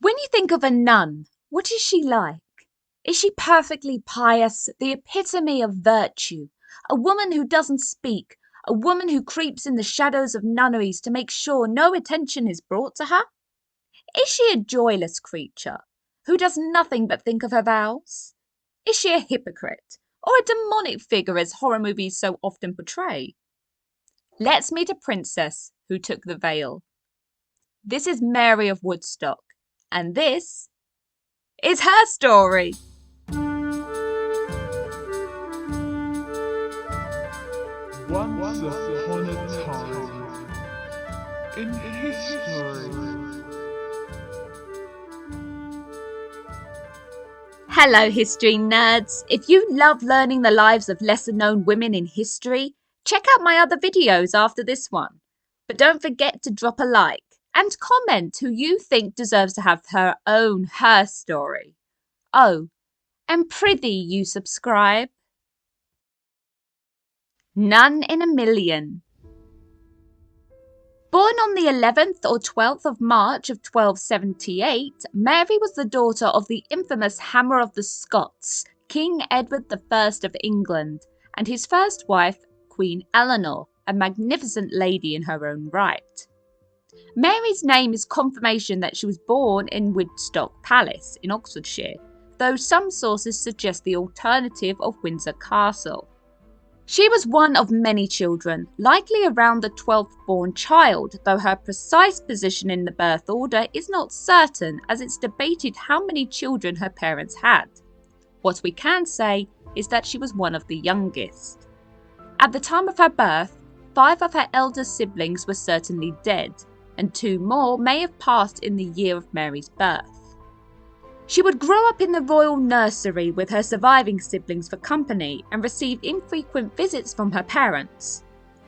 When you think of a nun, what is she like? Is she perfectly pious, the epitome of virtue, a woman who doesn't speak, a woman who creeps in the shadows of nunneries to make sure no attention is brought to her? Is she a joyless creature who does nothing but think of her vows? Is she a hypocrite or a demonic figure as horror movies so often portray? Let's meet a princess who took the veil. This is Mary of Woodstock, and this is her story. Once upon a time, in history. Hello, history nerds. If you love learning the lives of lesser known women in history, check out my other videos after this one. But don't forget to drop a like and comment who you think deserves to have her story. Oh, and prithee you subscribe. Nun in a Million. Born on the 11th or 12th of March of 1278, Mary was the daughter of the infamous Hammer of the Scots, King Edward I of England, and his first wife, Queen Eleanor, a magnificent lady in her own right. Mary's name is confirmation that she was born in Woodstock Palace in Oxfordshire, though some sources suggest the alternative of Windsor Castle. She was one of many children, likely around the 12th born child, though her precise position in the birth order is not certain, as it's debated how many children her parents had. What we can say is that she was one of the youngest. At the time of her birth, 5 of her elder siblings were certainly dead, and 2 more may have passed in the year of Mary's birth. She would grow up in the royal nursery with her surviving siblings for company and received infrequent visits from her parents.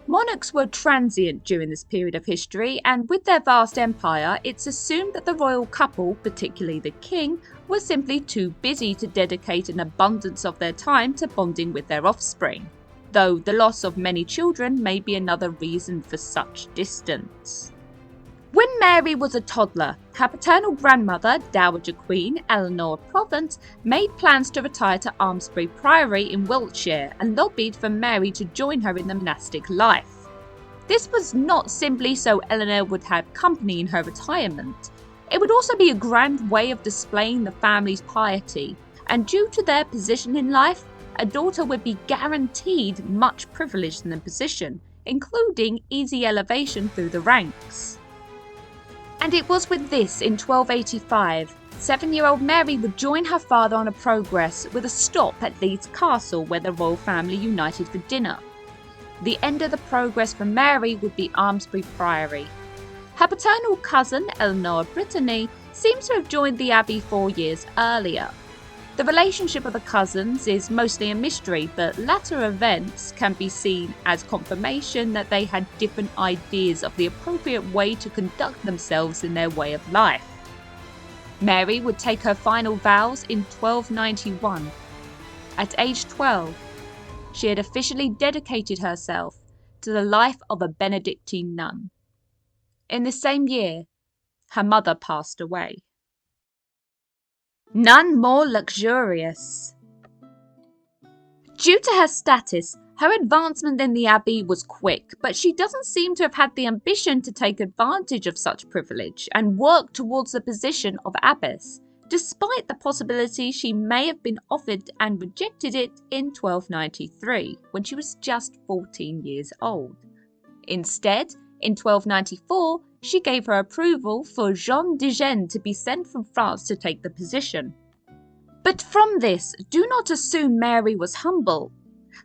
Monarchs were transient during this period of history, and with their vast empire, it's assumed that the royal couple, particularly the king, were simply too busy to dedicate an abundance of their time to bonding with their offspring, though the loss of many children may be another reason for such distance. When Mary was a toddler, her paternal grandmother, Dowager Queen Eleanor of Provence, made plans to retire to Almesbury Priory in Wiltshire and lobbied for Mary to join her in the monastic life. This was not simply so Eleanor would have company in her retirement. It would also be a grand way of displaying the family's piety, and due to their position in life, a daughter would be guaranteed much privilege in the position, including easy elevation through the ranks. And it was with this in 1285, 7-year-old Mary would join her father on a progress with a stop at Leeds Castle where the royal family united for dinner. The end of the progress for Mary would be Almesbury Priory. Her paternal cousin, Eleanor of Brittany, seems to have joined the abbey 4 years earlier. The relationship of the cousins is mostly a mystery, but latter events can be seen as confirmation that they had different ideas of the appropriate way to conduct themselves in their way of life. Mary would take her final vows in 1291. At age 12, she had officially dedicated herself to the life of a Benedictine nun. In the same year, her mother passed away. None more luxurious. Due to her status, her advancement in the abbey was quick, but she doesn't seem to have had the ambition to take advantage of such privilege and work towards the position of abbess, despite the possibility she may have been offered and rejected it in 1293, when she was just 14 years old. Instead, in 1294, she gave her approval for Jean de Gene to be sent from France to take the position. But from this, do not assume Mary was humble.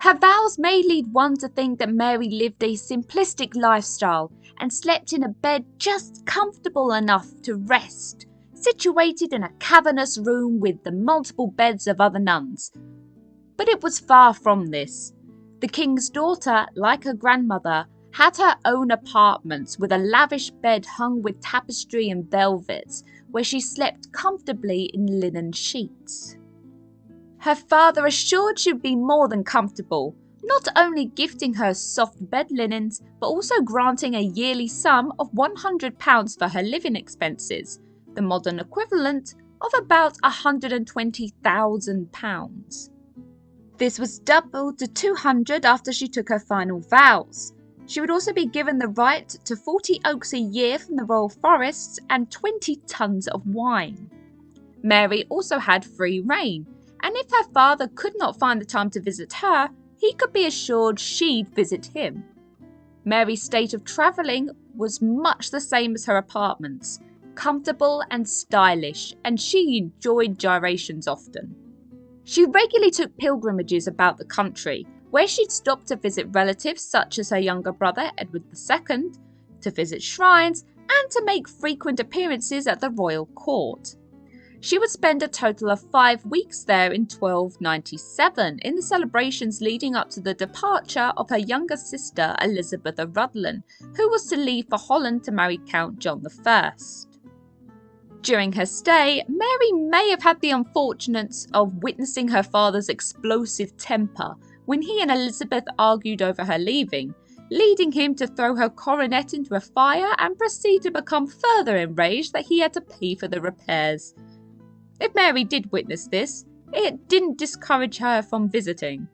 Her vows may lead one to think that Mary lived a simplistic lifestyle and slept in a bed just comfortable enough to rest, situated in a cavernous room with the multiple beds of other nuns. But it was far from this. The king's daughter, like her grandmother, had her own apartments with a lavish bed hung with tapestry and velvets, where she slept comfortably in linen sheets. Her father assured she would be more than comfortable, not only gifting her soft bed linens, but also granting a yearly sum of £100 for her living expenses, the modern equivalent of about £120,000. This was doubled to 200 after she took her final vows. She would also be given the right to 40 oaks a year from the royal forests and 20 tons of wine. Mary also had free reign, and if her father could not find the time to visit her, he could be assured she'd visit him. Mary's state of travelling was much the same as her apartments, comfortable and stylish, and she enjoyed gyrations often. She regularly took pilgrimages about the country, where she'd stop to visit relatives such as her younger brother Edward II, to visit shrines, and to make frequent appearances at the royal court. She would spend a total of 5 weeks there in 1297 in the celebrations leading up to the departure of her younger sister Elizabeth of Rutland, who was to leave for Holland to marry Count John I. During her stay, Mary may have had the unfortunates of witnessing her father's explosive temper when he and Elizabeth argued over her leaving, leading him to throw her coronet into a fire and proceed to become further enraged that he had to pay for the repairs. If Mary did witness this, it didn't discourage her from visiting.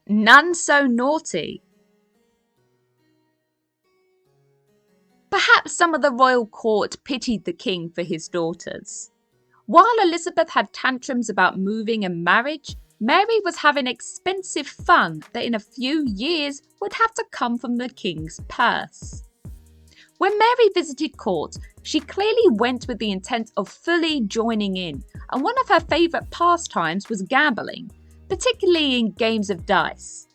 None so naughty. Perhaps some of the royal court pitied the king for his daughters. While Elizabeth had tantrums about moving and marriage, Mary was having expensive fun that in a few years would have to come from the king's purse. When Mary visited court, she clearly went with the intent of fully joining in, and one of her favourite pastimes was gambling, particularly in games of dice.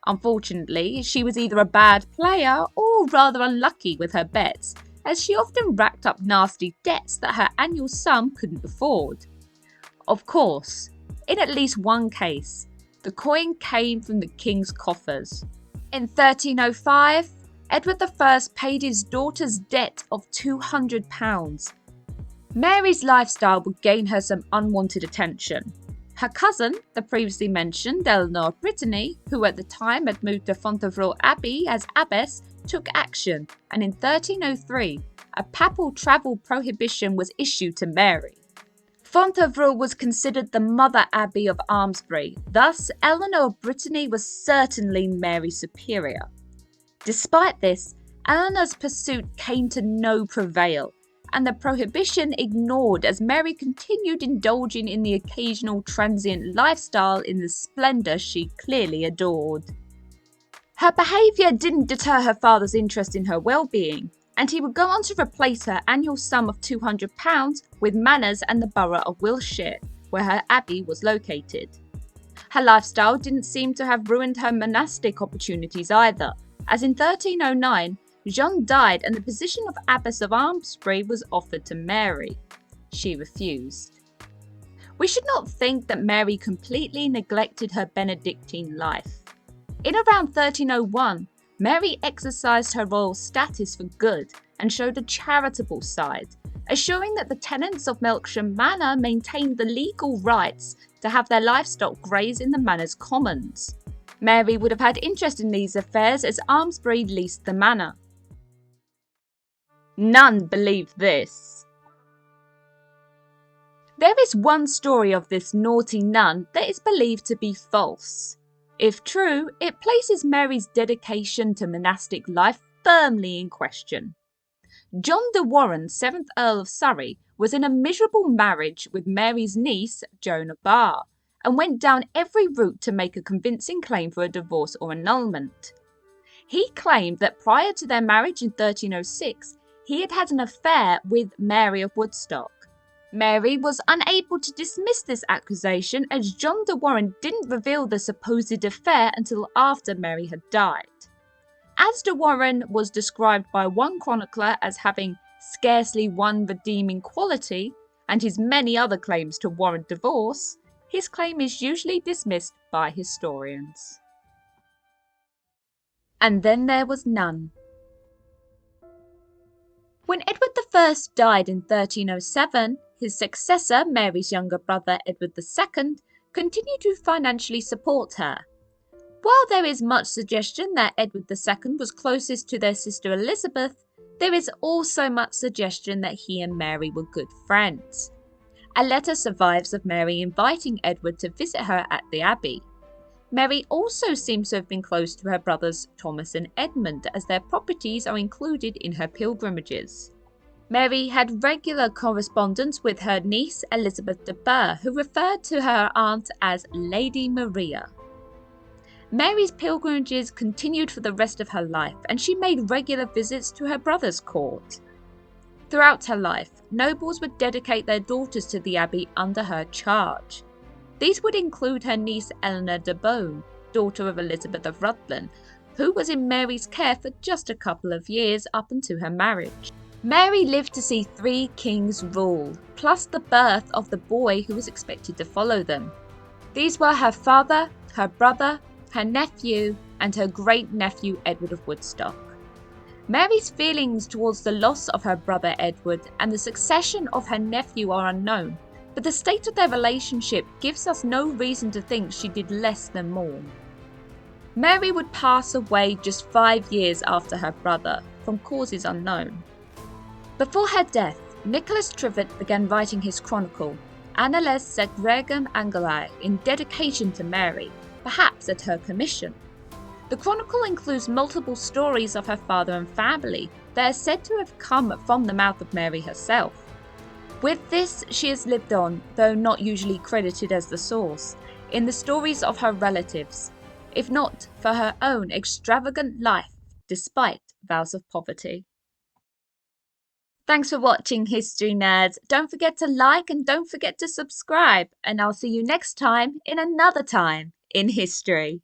Unfortunately, she was either a bad player or rather unlucky with her bets, as she often racked up nasty debts that her annual sum couldn't afford. Of course, in at least one case, the coin came from the king's coffers. In 1305, Edward I paid his daughter's debt of £200. Mary's lifestyle would gain her some unwanted attention. Her cousin, the previously mentioned Eleanor of Brittany, who at the time had moved to Fontevraud Abbey as abbess, took action, and in 1303, a papal travel prohibition was issued to Mary. Fontevraud was considered the mother abbey of Almesbury, thus Eleanor of Brittany was certainly Mary's superior. Despite this, Eleanor's pursuit came to no prevail, and the prohibition ignored as Mary continued indulging in the occasional transient lifestyle in the splendour she clearly adored. Her behaviour didn't deter her father's interest in her well-being, and he would go on to replace her annual sum of £200 with manors and the borough of Wiltshire, where her abbey was located. Her lifestyle didn't seem to have ruined her monastic opportunities either, as in 1309, Jeanne died and the position of Abbess of Almesbury was offered to Mary. She refused. We should not think that Mary completely neglected her Benedictine life. In around 1301, Mary exercised her royal status for good and showed a charitable side, assuring that the tenants of Melksham Manor maintained the legal rights to have their livestock graze in the manor's commons. Mary would have had interest in these affairs as Almesbury leased the manor. None believe this. There is one story of this naughty nun that is believed to be false. If true, it places Mary's dedication to monastic life firmly in question. John de Warenne, 7th Earl of Surrey, was in a miserable marriage with Mary's niece, Joan of Bar, and went down every route to make a convincing claim for a divorce or annulment. He claimed that prior to their marriage in 1306, he had had an affair with Mary of Woodstock. Mary was unable to dismiss this accusation as John de Warenne didn't reveal the supposed affair until after Mary had died. As de Warenne was described by one chronicler as having scarcely one redeeming quality, and his many other claims to warrant divorce, his claim is usually dismissed by historians. And then there was none. When Edward I died in 1307, his successor, Mary's younger brother Edward II, continued to financially support her. While there is much suggestion that Edward II was closest to their sister Elizabeth, There is also much suggestion that he and Mary were good friends. A letter survives of Mary inviting Edward to visit her at the Abbey. Mary also seems to have been close to her brothers Thomas and Edmund, as their properties are included in her pilgrimages. Mary had regular correspondence with her niece Elizabeth de Burgh, who referred to her aunt as Lady Maria. Mary's pilgrimages continued for the rest of her life, and she made regular visits to her brother's court. Throughout her life, nobles would dedicate their daughters to the abbey under her charge. These would include her niece Eleanor de Beaune, daughter of Elizabeth of Rutland, who was in Mary's care for just a couple of years up until her marriage. Mary lived to see 3 kings rule, plus the birth of the boy who was expected to follow them. These were her father, her brother, her nephew, and her great-nephew Edward of Woodstock. Mary's feelings towards the loss of her brother Edward and the succession of her nephew are unknown, but the state of their relationship gives us no reason to think she did less than mourn. Mary would pass away just 5 years after her brother, from causes unknown. Before her death, Nicholas Trivett began writing his chronicle, Annales sed Regum Angeli, in dedication to Mary, perhaps at her commission. The chronicle includes multiple stories of her father and family that are said to have come from the mouth of Mary herself. With this, she has lived on, though not usually credited as the source, in the stories of her relatives, if not for her own extravagant life despite vows of poverty. Thanks for watching, History Nerds. Don't forget to like and don't forget to subscribe, and I'll see you next time in another time in history.